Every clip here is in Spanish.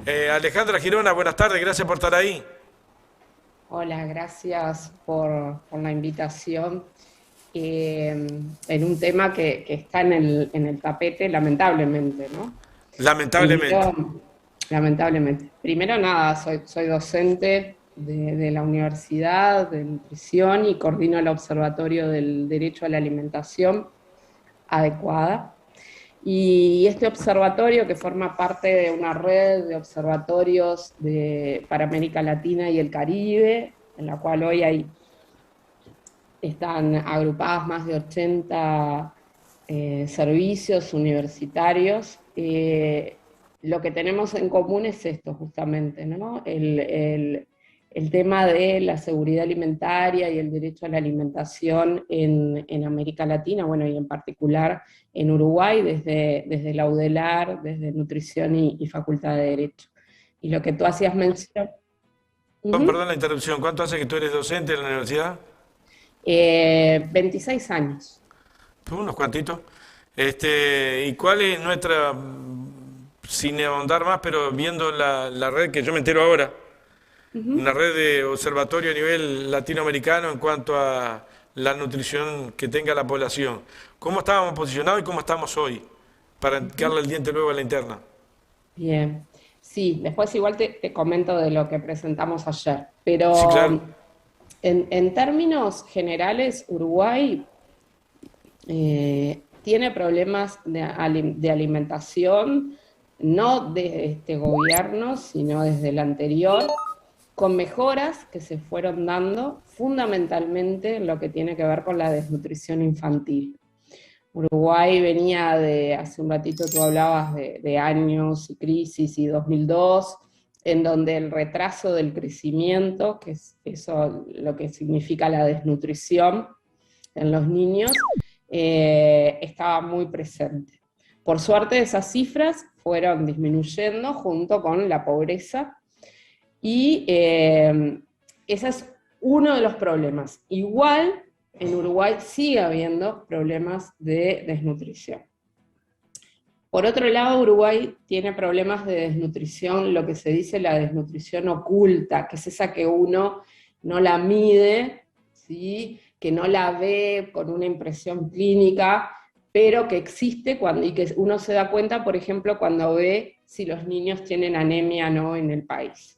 Alejandra Girona, buenas tardes, gracias por estar ahí. Hola, gracias por la invitación. En un tema que está en el tapete, lamentablemente, ¿no? Lamentablemente. Primero, lamentablemente. Primero nada, soy docente de la universidad de nutrición y coordino el Observatorio del Derecho a la Alimentación Adecuada. Y este observatorio, que forma parte de una red de observatorios para América Latina y el Caribe, en la cual hoy están agrupadas más de 80 servicios universitarios. Lo que tenemos en común es esto, justamente, ¿no? El tema de la seguridad alimentaria y el derecho a la alimentación en América Latina, bueno, y en particular en Uruguay, desde la UDELAR, desde Nutrición y Facultad de Derecho. Y lo que tú hacías mención. Perdón la interrupción, ¿cuánto hace que tú eres docente en la universidad? 26 años. Unos cuantitos. ¿Y cuál es nuestra, sin ahondar más, pero viendo la red que yo me entero ahora, una Ujú. red de observatorio a nivel latinoamericano en cuanto a la nutrición que tenga la población? ¿Cómo estábamos posicionados y cómo estamos hoy? Para Ujú. darle el diente luego a la interna. Bien, sí, después igual te comento de lo que presentamos ayer, Sí, pero claro. en términos generales, Uruguay tiene problemas de alimentación, no de este gobierno, sino desde el anterior, con mejoras que se fueron dando fundamentalmente en lo que tiene que ver con la desnutrición infantil. Uruguay venía hace un ratito tú hablabas de años y crisis y 2002, en donde el retraso del crecimiento, que es eso lo que significa la desnutrición en los niños, estaba muy presente. Por suerte esas cifras fueron disminuyendo junto con la pobreza y ese es uno de los problemas. Igual en Uruguay sigue habiendo problemas de desnutrición. Por otro lado, Uruguay tiene problemas de desnutrición, lo que se dice la desnutrición oculta, que es esa que uno no la mide, ¿sí? Que no la ve con una impresión clínica, pero que existe y que uno se da cuenta, por ejemplo, cuando ve si los niños tienen anemia o no en el país.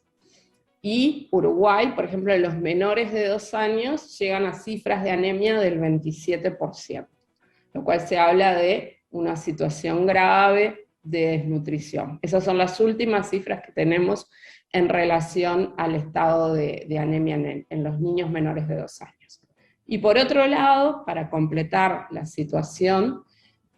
Y Uruguay, por ejemplo, en los menores de 2 años llegan a cifras de anemia del 27%, lo cual se habla de una situación grave de desnutrición. Esas son las últimas cifras que tenemos en relación al estado de anemia en los niños menores de 2 años. Y por otro lado, para completar la situación,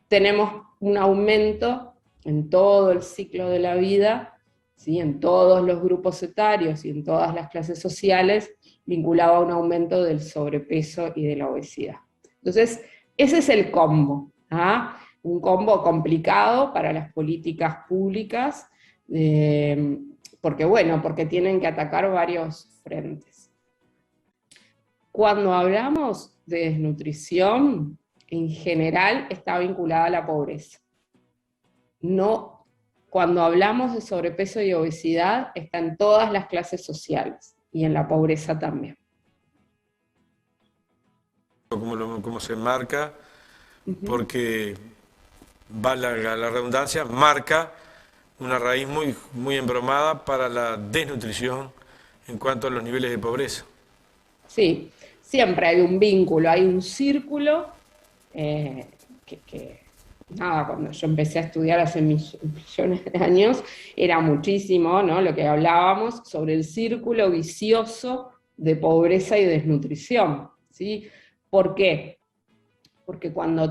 tenemos un aumento en todo el ciclo de la vida, ¿sí? En todos los grupos etarios y en todas las clases sociales, vinculado a un aumento del sobrepeso y de la obesidad. Entonces, ese es el combo, ¿ah? Un combo complicado para las políticas públicas, porque bueno, porque tienen que atacar varios frentes. Cuando hablamos de desnutrición, en general está vinculada a la pobreza. No, cuando hablamos de sobrepeso y obesidad, está en todas las clases sociales y en la pobreza también. Cómo se marca, Uh -huh. porque va la redundancia, marca una raíz muy embromada para la desnutrición en cuanto a los niveles de pobreza. Sí, siempre hay un vínculo, hay un círculo nada, cuando yo empecé a estudiar hace millones de años, era muchísimo, ¿no? Lo que hablábamos sobre el círculo vicioso de pobreza y desnutrición, ¿sí? ¿Por qué? Porque cuando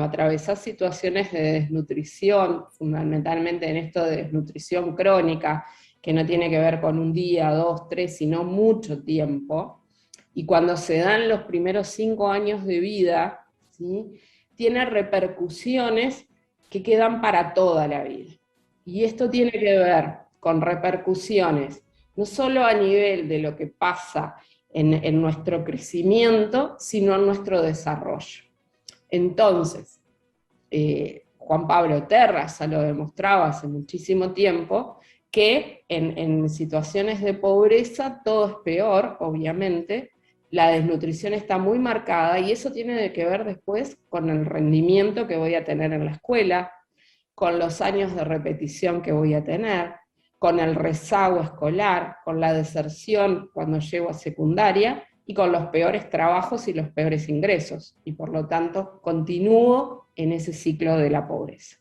atravesás situaciones de desnutrición, fundamentalmente en esto de desnutrición crónica, que no tiene que ver con un día, dos, tres, sino mucho tiempo, y cuando se dan los primeros 5 años de vida, ¿sí? Tiene repercusiones que quedan para toda la vida. Y esto tiene que ver con repercusiones, no solo a nivel de lo que pasa en nuestro crecimiento, sino en nuestro desarrollo. Entonces, Juan Pablo Terra ya lo demostraba hace muchísimo tiempo, que en situaciones de pobreza todo es peor, obviamente, la desnutrición está muy marcada y eso tiene que ver después con el rendimiento que voy a tener en la escuela, con los años de repetición que voy a tener, con el rezago escolar, con la deserción cuando llego a secundaria y con los peores trabajos y los peores ingresos. Y por lo tanto, continúo en ese ciclo de la pobreza.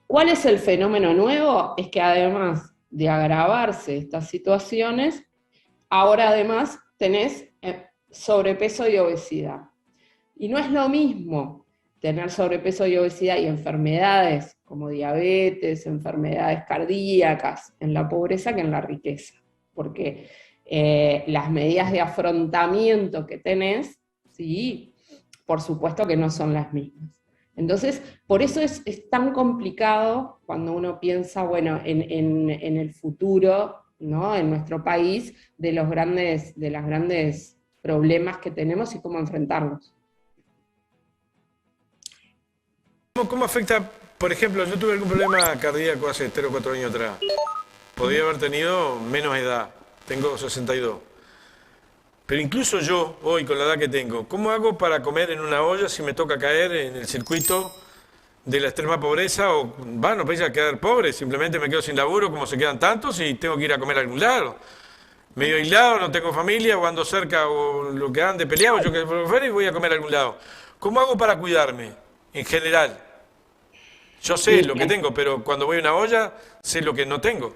¿Cuál es el fenómeno nuevo? Es que además de agravarse estas situaciones, ahora además tenés sobrepeso y obesidad. Y no es lo mismo tener sobrepeso y obesidad y enfermedades como diabetes, enfermedades cardíacas en la pobreza que en la riqueza. Porque las medidas de afrontamiento que tenés, sí, por supuesto que no son las mismas. Entonces, por eso es tan complicado cuando uno piensa, bueno, en el futuro, ¿no? En nuestro país, de los grandes problemas que tenemos y cómo enfrentarlos. ¿Cómo afecta, por ejemplo, yo tuve algún problema cardíaco hace 3 o 4 años atrás? Podría haber tenido menos edad, tengo 62. Pero incluso yo, hoy con la edad que tengo, ¿cómo hago para comer en una olla si me toca caer en el circuito de la extrema pobreza? O, no pensé a quedar pobre, simplemente me quedo sin laburo como se quedan tantos y tengo que ir a comer a algún lado. Medio aislado, no tengo familia, o ando cerca o lo que ande peleado, yo que fuera y voy a comer a algún lado. ¿Cómo hago para cuidarme en general? Yo sé lo que tengo, pero cuando voy a una olla, sé lo que no tengo.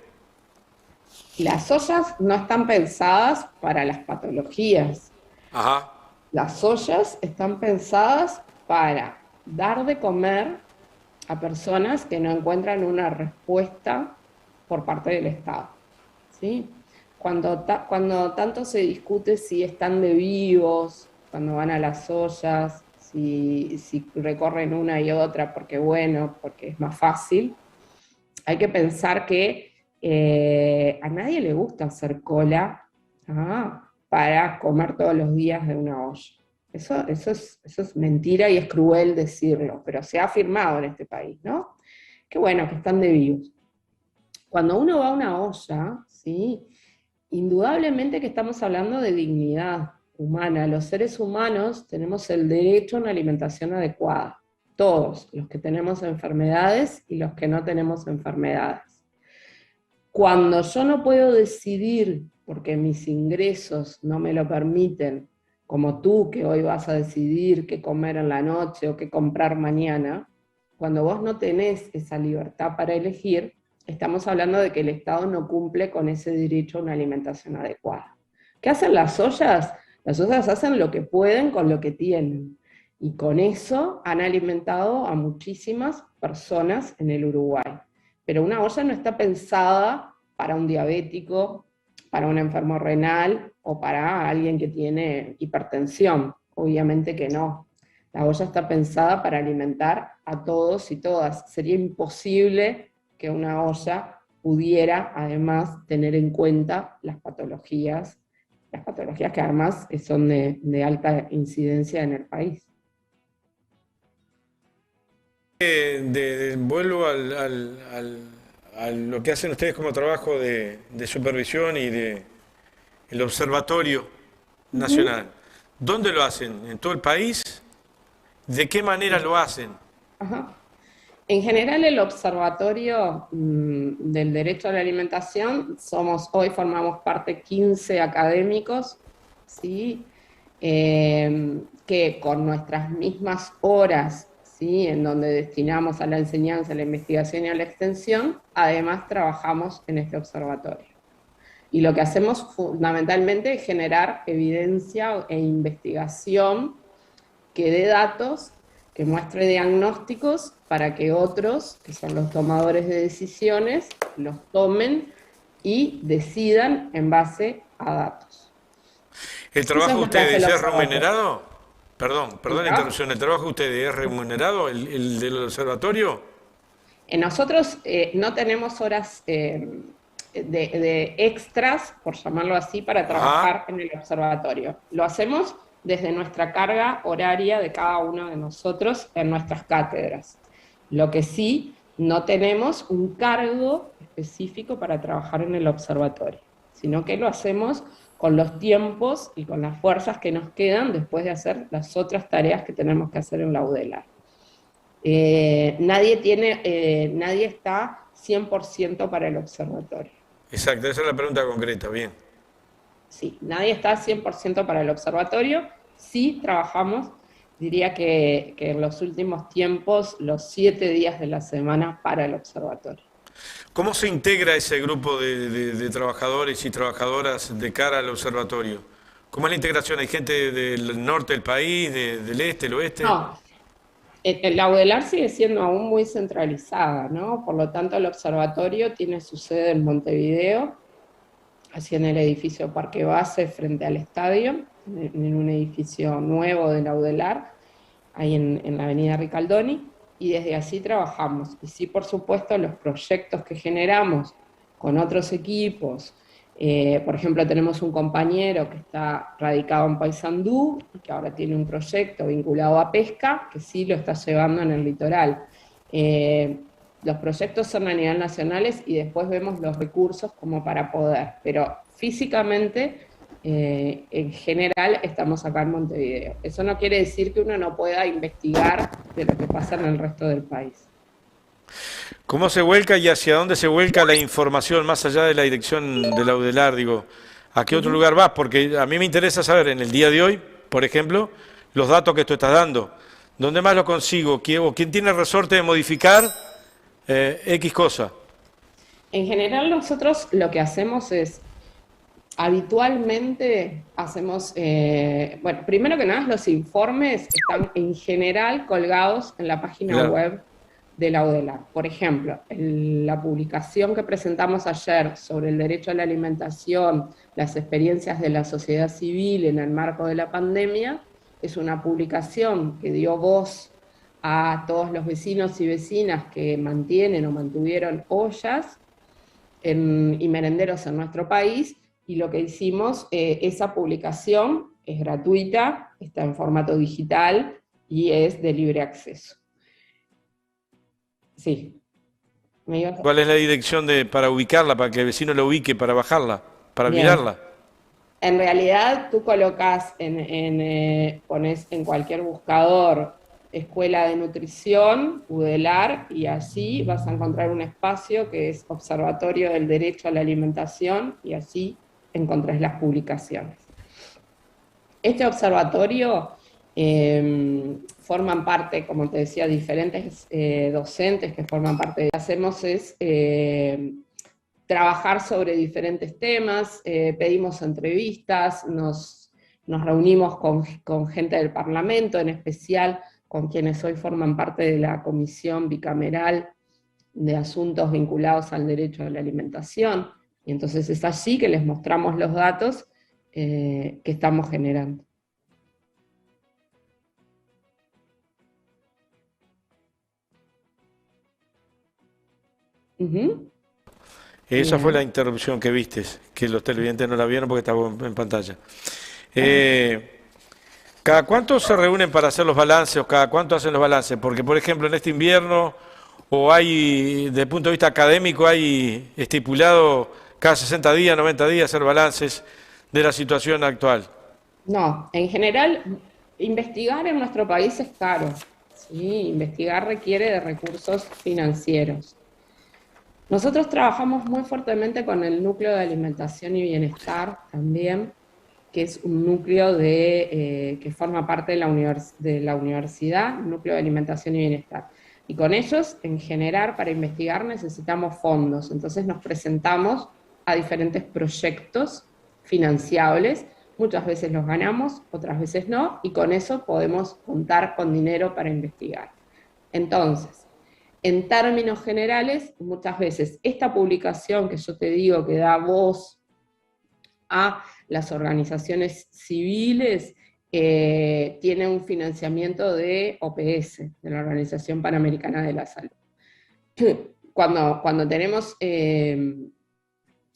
Las ollas no están pensadas para las patologías. Ajá. Las ollas están pensadas para dar de comer a personas que no encuentran una respuesta por parte del Estado. ¿Sí? Cuando tanto se discute si están de vivos, cuando van a las ollas, si recorren una y otra porque es más fácil, hay que pensar que a nadie le gusta hacer cola para comer todos los días de una olla. Eso es mentira y es cruel decirlo, pero se ha afirmado en este país, ¿no? Qué bueno que están de vivos. Cuando uno va a una olla, ¿sí? Indudablemente que estamos hablando de dignidad humana. Los seres humanos tenemos el derecho a una alimentación adecuada. Todos, los que tenemos enfermedades y los que no tenemos enfermedades. Cuando yo no puedo decidir, porque mis ingresos no me lo permiten, como tú que hoy vas a decidir qué comer en la noche o qué comprar mañana, cuando vos no tenés esa libertad para elegir, estamos hablando de que el Estado no cumple con ese derecho a una alimentación adecuada. ¿Qué hacen las ollas? Las ollas hacen lo que pueden con lo que tienen. Y con eso han alimentado a muchísimas personas en el Uruguay. Pero una olla no está pensada para un diabético, para un enfermo renal o para alguien que tiene hipertensión. Obviamente que no. La olla está pensada para alimentar a todos y todas. Sería imposible que una olla pudiera además tener en cuenta las patologías que además son de alta incidencia en el país. Vuelvo a lo que hacen ustedes como trabajo de supervisión y de el Observatorio Nacional. ¿Dónde lo hacen? ¿En todo el país? ¿De qué manera lo hacen? Ajá. En general, el Observatorio del Derecho a la Alimentación, hoy formamos parte 15 académicos, ¿sí? Que con nuestras mismas horas, ¿sí? En donde destinamos a la enseñanza, a la investigación y a la extensión, además trabajamos en este observatorio. Y lo que hacemos fundamentalmente es generar evidencia e investigación que dé datos, que muestre diagnósticos para que otros, que son los tomadores de decisiones, los tomen y decidan en base a datos. ¿El trabajo de ustedes es remunerado? Perdón la interrupción. ¿El trabajo de ustedes es remunerado, el del observatorio? Nosotros no tenemos horas de extras, por llamarlo así, para trabajar en el observatorio. Lo hacemos desde nuestra carga horaria de cada uno de nosotros en nuestras cátedras. Lo que sí, no tenemos un cargo específico para trabajar en el observatorio, sino que lo hacemos con los tiempos y con las fuerzas que nos quedan después de hacer las otras tareas que tenemos que hacer en la UDELAR. Nadie está 100% para el observatorio. Exacto, esa es la pregunta concreta, bien. Sí, nadie está 100% para el observatorio. Sí trabajamos, diría que en los últimos tiempos, los 7 días de la semana para el observatorio. ¿Cómo se integra ese grupo de trabajadores y trabajadoras de cara al observatorio? ¿Cómo es la integración? ¿Hay gente del norte del país, del este, el oeste? No, la UDELAR sigue siendo aún muy centralizada, ¿no? Por lo tanto, el observatorio tiene su sede en Montevideo, así en el edificio Parque Base, frente al estadio, en un edificio nuevo de la UDELAR, ahí en la avenida Ricaldoni, y desde allí trabajamos. Y sí, por supuesto, los proyectos que generamos con otros equipos, por ejemplo, tenemos un compañero que está radicado en Paysandú y que ahora tiene un proyecto vinculado a pesca, que sí lo está llevando en el litoral. Los proyectos son a nivel nacionales y después vemos los recursos como para poder, pero físicamente, en general, estamos acá en Montevideo. Eso no quiere decir que uno no pueda investigar de lo que pasa en el resto del país. ¿Cómo se vuelca y hacia dónde se vuelca la información más allá de la dirección de la UDELAR? Digo, ¿a qué otro lugar vas? Porque a mí me interesa saber en el día de hoy, por ejemplo, los datos que tú estás dando. ¿Dónde más lo consigo? ¿Quién tiene el resorte de modificar X cosa? En general, nosotros lo que hacemos es, habitualmente hacemos, bueno, primero que nada, los informes están en general colgados en la página Claro. web de la UDELAR. Por ejemplo, la publicación que presentamos ayer sobre el derecho a la alimentación, las experiencias de la sociedad civil en el marco de la pandemia, es una publicación que dio voz a todos los vecinos y vecinas que mantienen o mantuvieron ollas y merenderos en nuestro país, y lo que hicimos, esa publicación es gratuita, está en formato digital y es de libre acceso. Sí. ¿Cuál es la dirección para ubicarla, para que el vecino la ubique, para bajarla, para Bien. mirarla? En realidad, tú colocas, pones en cualquier buscador Escuela de Nutrición, UDELAR, y allí vas a encontrar un espacio que es Observatorio del Derecho a la Alimentación, y allí encontrás las publicaciones. Este observatorio forman parte, como te decía, diferentes docentes que forman parte. Lo que hacemos es trabajar sobre diferentes temas, pedimos entrevistas, nos reunimos con gente del Parlamento, en especial con quienes hoy forman parte de la Comisión Bicameral de Asuntos Vinculados al Derecho a la Alimentación, y entonces es allí que les mostramos los datos que estamos generando. Esa fue Bien. la interrupción que vistes, que los televidentes no la vieron porque estaba en pantalla. ¿Cada cuánto se reúnen para hacer los balances o cada cuánto hacen los balances? Porque, por ejemplo, en este invierno, o hay, desde el punto de vista académico, hay estipulado cada 60 días, 90 días hacer balances de la situación actual. No, en general, investigar en nuestro país es caro, ¿sí? Investigar requiere de recursos financieros. Nosotros trabajamos muy fuertemente con el Núcleo de Alimentación y Bienestar también, que es un núcleo que forma parte de la universidad, Núcleo de Alimentación y Bienestar. Y con ellos, en general, para investigar necesitamos fondos. Entonces nos presentamos a diferentes proyectos financiables. Muchas veces los ganamos, otras veces no, y con eso podemos contar con dinero para investigar. Entonces, en términos generales, muchas veces esta publicación que yo te digo que da voz a las organizaciones civiles, tiene un financiamiento de OPS, de la Organización Panamericana de la Salud. Cuando tenemos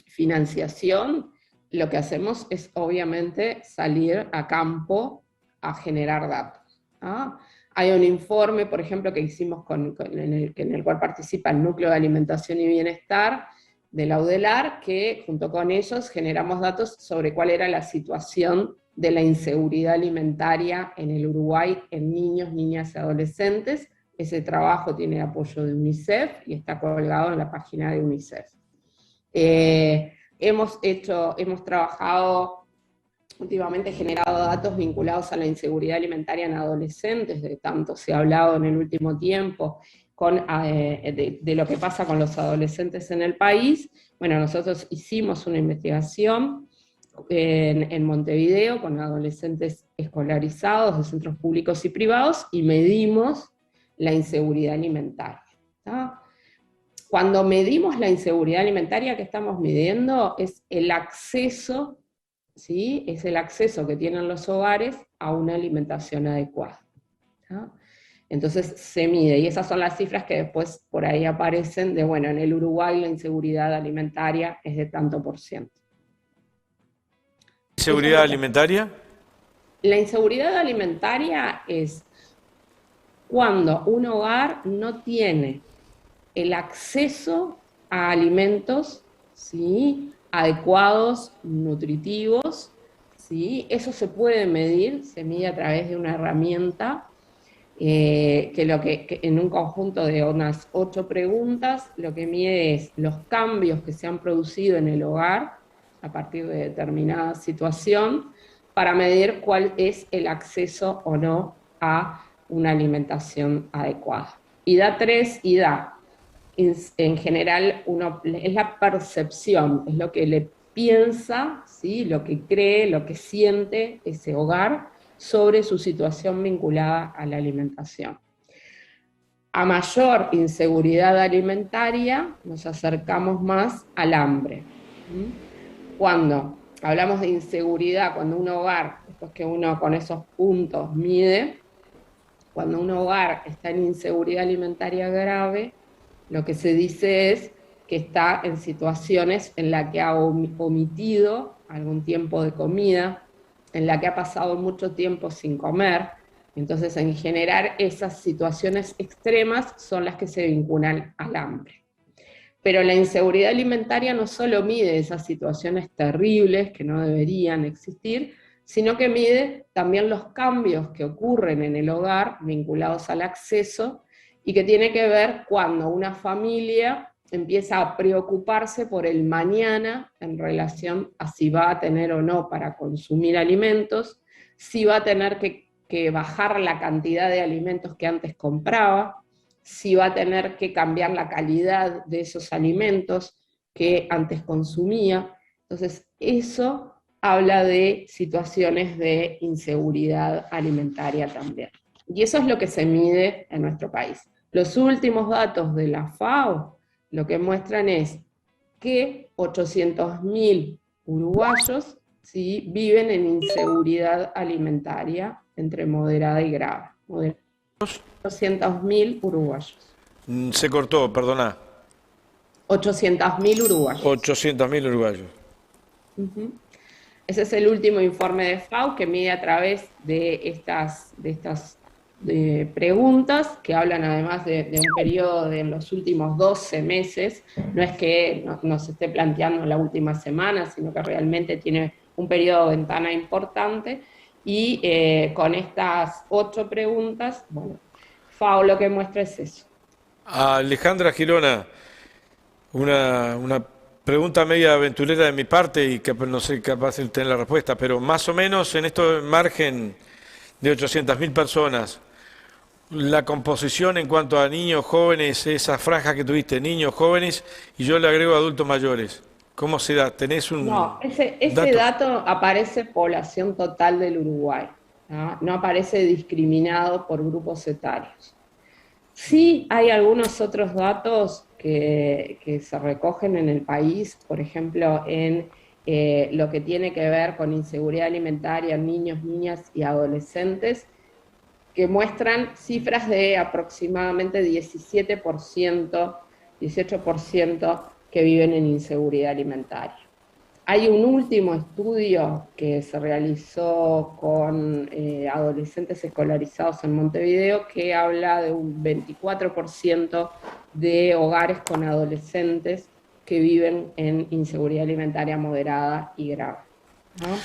financiación, lo que hacemos es obviamente salir a campo a generar datos, ¿no? Hay un informe, por ejemplo, que hicimos en el cual participa el Núcleo de Alimentación y Bienestar de la UDELAR, que junto con ellos generamos datos sobre cuál era la situación de la inseguridad alimentaria en el Uruguay en niños, niñas y adolescentes. Ese trabajo tiene apoyo de UNICEF y está colgado en la página de UNICEF. Hemos trabajado últimamente, generado datos vinculados a la inseguridad alimentaria en adolescentes, de tanto se ha hablado en el último tiempo de lo que pasa con los adolescentes en el país. Bueno, nosotros hicimos una investigación en Montevideo con adolescentes escolarizados de centros públicos y privados y medimos la inseguridad alimentaria. ¿Tá? Cuando medimos la inseguridad alimentaria, que estamos midiendo es el acceso, ¿sí? Es el acceso que tienen los hogares a una alimentación adecuada. ¿Tá? Entonces se mide, y esas son las cifras que después por ahí aparecen de, bueno, en el Uruguay la inseguridad alimentaria es de tanto %. ¿Inseguridad alimentaria? La inseguridad alimentaria es cuando un hogar no tiene el acceso a alimentos, ¿sí?, adecuados, nutritivos, ¿sí? Eso se puede medir, se mide a través de una herramienta que en un conjunto de unas 8 preguntas, lo que mide es los cambios que se han producido en el hogar a partir de determinada situación, para medir cuál es el acceso o no a una alimentación adecuada. Y da 3 y da. En general, es la percepción, es lo que le piensa, ¿sí?, lo que cree, lo que siente ese hogar sobre su situación vinculada a la alimentación. A mayor inseguridad alimentaria, nos acercamos más al hambre. Cuando hablamos de inseguridad, cuando un hogar, después que uno con esos puntos mide, cuando un hogar está en inseguridad alimentaria grave, lo que se dice es que está en situaciones en las que ha omitido algún tiempo de comida, en la que ha pasado mucho tiempo sin comer. Entonces, en general, esas situaciones extremas son las que se vinculan al hambre. Pero la inseguridad alimentaria no solo mide esas situaciones terribles que no deberían existir, sino que mide también los cambios que ocurren en el hogar vinculados al acceso, y que tiene que ver cuando una familia empieza a preocuparse por el mañana en relación a si va a tener o no para consumir alimentos, si va a tener que bajar la cantidad de alimentos que antes compraba, si va a tener que cambiar la calidad de esos alimentos que antes consumía. Entonces, eso habla de situaciones de inseguridad alimentaria también. Y eso es lo que se mide en nuestro país. Los últimos datos de la FAO lo que muestran es que 800.000 uruguayos, ¿sí?, viven en inseguridad alimentaria entre moderada y grave. 800.000 uruguayos. Se cortó, perdona. 800.000 uruguayos. 800.000 uruguayos. Ese es el último informe de FAO que mide a través de estas preguntas, que hablan además de un periodo de los últimos 12 meses, no es que nos esté planteando la última semana, sino que realmente tiene un periodo de ventana importante, y con estas 8 preguntas, bueno, FAO lo que muestra es eso. Alejandra Girona, una pregunta media aventurera de mi parte, y que no sé capaz de tener la respuesta, pero más o menos en este margen de 800.000 personas, la composición en cuanto a niños, jóvenes, esa franja que tuviste, niños, jóvenes, y yo le agrego adultos mayores. ¿Cómo se da? ¿Tenés un No, ese dato aparece población total del Uruguay, ¿no? No aparece discriminado por grupos etarios. Sí hay algunos otros datos que se recogen en el país, por ejemplo, en lo que tiene que ver con inseguridad alimentaria en niños, niñas y adolescentes, que muestran cifras de aproximadamente 17%, 18% que viven en inseguridad alimentaria. Hay un último estudio que se realizó con adolescentes escolarizados en Montevideo que habla de un 24% de hogares con adolescentes que viven en inseguridad alimentaria moderada y grave, ¿no?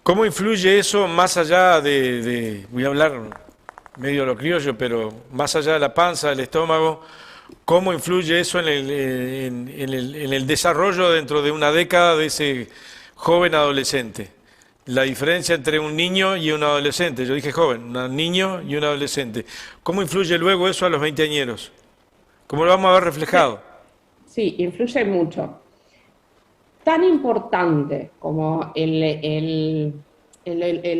¿Cómo influye eso más allá voy a hablar medio lo criollo, pero más allá de la panza, del estómago, cómo influye eso en el desarrollo dentro de una década de ese joven adolescente? La diferencia entre un niño y un adolescente, yo dije joven, un niño y un adolescente. ¿Cómo influye luego eso a los veinteañeros? ¿Cómo lo vamos a ver reflejado? Sí, influye mucho. Tan importante como el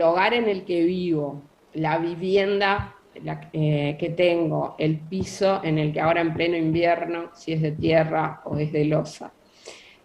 hogar en el que vivo, la vivienda que tengo, el piso en el que ahora en pleno invierno, si es de tierra o es de losa.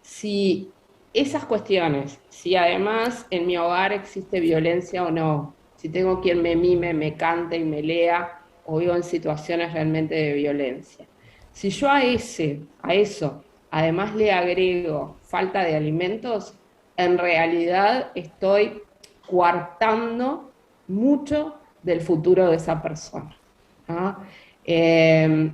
Si esas cuestiones, si además en mi hogar existe violencia o no, si tengo quien me mime, me cante y me lea, o vivo en situaciones realmente de violencia. Si yo a eso, además le agrego falta de alimentos, en realidad estoy coartando mucho del futuro de esa persona, ¿no? Eh,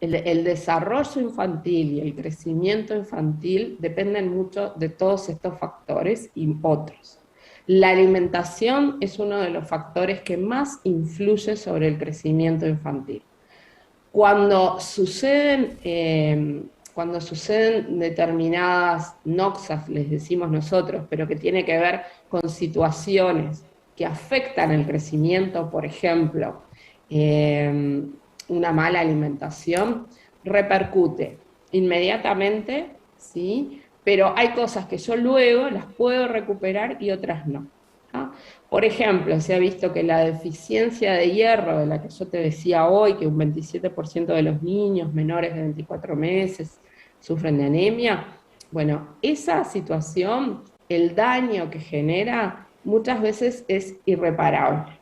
el desarrollo infantil y el crecimiento infantil dependen mucho de todos estos factores y otros. La alimentación es uno de los factores que más influye sobre el crecimiento infantil. Cuando suceden determinadas noxas, les decimos nosotros, pero que tiene que ver con situaciones que afectan el crecimiento, por ejemplo, una mala alimentación, repercute inmediatamente, ¿sí? Pero hay cosas que yo luego las puedo recuperar y otras no, ¿no? Por ejemplo, se ha visto que la deficiencia de hierro, de la que yo te decía hoy, que un 27% de los niños menores de 24 meses sufren de anemia, bueno, esa situación, el daño que genera, muchas veces es irreparable.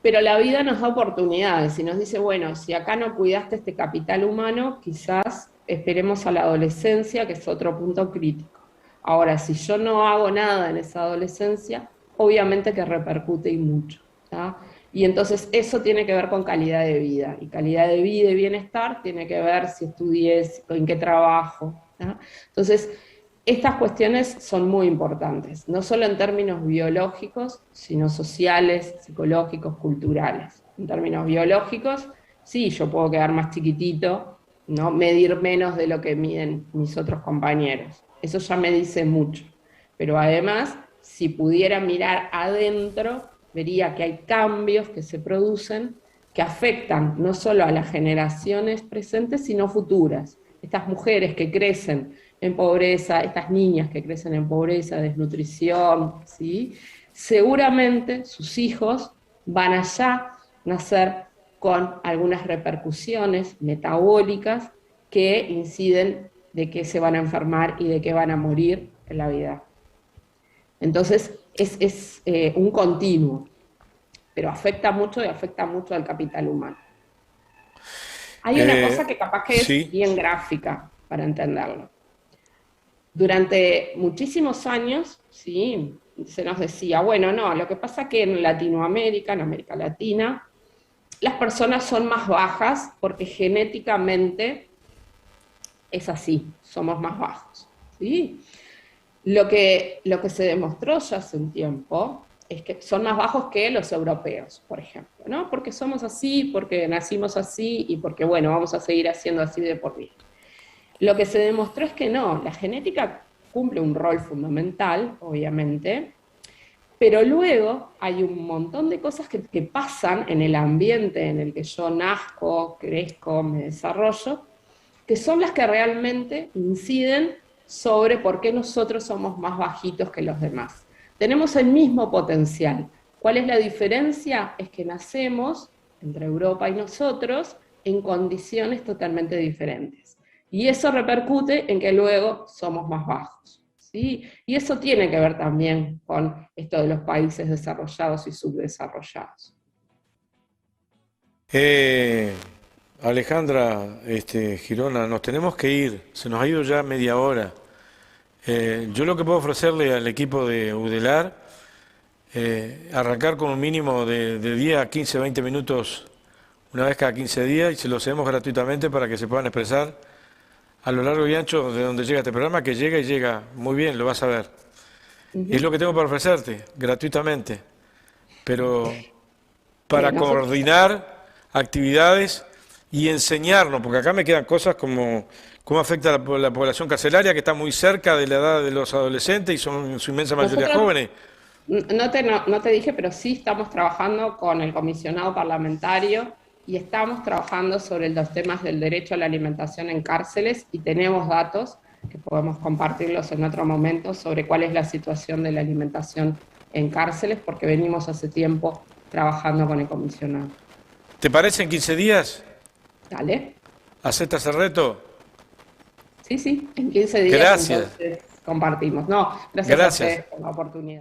Pero la vida nos da oportunidades y nos dice, bueno, si acá no cuidaste este capital humano, quizás esperemos a la adolescencia, que es otro punto crítico. Ahora, si yo no hago nada en esa adolescencia, obviamente que repercute y mucho, ¿tá? Y entonces eso tiene que ver con calidad de vida. Y calidad de vida y bienestar tiene que ver si estudié, en qué trabajo, ¿tá? Entonces, estas cuestiones son muy importantes, no solo en términos biológicos, sino sociales, psicológicos, culturales. En términos biológicos, sí, yo puedo quedar más chiquitito, ¿no? Medir menos de lo que miden mis otros compañeros. Eso ya me dice mucho. Pero además, si pudiera mirar adentro, vería que hay cambios que se producen que afectan no solo a las generaciones presentes, sino futuras. Estas mujeres que crecen en pobreza, estas niñas que crecen en pobreza, desnutrición, ¿sí? Seguramente sus hijos van a ya nacer con algunas repercusiones metabólicas que inciden de que se van a enfermar y de que van a morir en la vida. Entonces es un continuo, pero afecta mucho y afecta mucho al capital humano. Hay una cosa que capaz que es Sí. bien gráfica para entenderlo. Durante muchísimos años, ¿sí? Se nos decía, bueno, no, lo que pasa es que en Latinoamérica, en América Latina, las personas son más bajas porque genéticamente es así, somos más bajos, ¿sí? Lo que se demostró ya hace un tiempo es que son más bajos que los europeos, por ejemplo, ¿no? Porque somos así, porque nacimos así y porque, bueno, vamos a seguir haciendo así de por vida. Lo que se demostró es que no, la genética cumple un rol fundamental, obviamente, pero luego hay un montón de cosas que pasan en el ambiente en el que yo nazco, crezco, me desarrollo, que son las que realmente inciden sobre por qué nosotros somos más bajitos que los demás. Tenemos el mismo potencial. ¿Cuál es la diferencia? Es que nacemos, entre Europa y nosotros, en condiciones totalmente diferentes. Y eso repercute en que luego somos más bajos, ¿sí? Y eso tiene que ver también con esto de los países desarrollados y subdesarrollados. Eh, Alejandra, Girona, nos tenemos que ir. Se nos ha ido ya media hora. Yo lo que puedo ofrecerle al equipo de UDELAR, arrancar con un mínimo de 10 a 15, 20 minutos una vez cada 15 días y se lo cedemos gratuitamente para que se puedan expresar a lo largo y ancho de donde llega este programa, que llega y llega muy bien, lo vas a ver. Es lo que tengo para ofrecerte, gratuitamente, pero para coordinar actividades y enseñarnos, porque acá me quedan cosas como cómo afecta a la población carcelaria, que está muy cerca de la edad de los adolescentes y son en su inmensa mayoría jóvenes. No te dije, pero sí estamos trabajando con el comisionado parlamentario y estamos trabajando sobre los temas del derecho a la alimentación en cárceles y tenemos datos que podemos compartirlos en otro momento sobre cuál es la situación de la alimentación en cárceles, porque venimos hace tiempo trabajando con el comisionado. ¿Te parece en 15 días? Dale. ¿Aceptas el reto? Sí, en 15 días. Gracias. Entonces compartimos. No, gracias a ustedes por la oportunidad.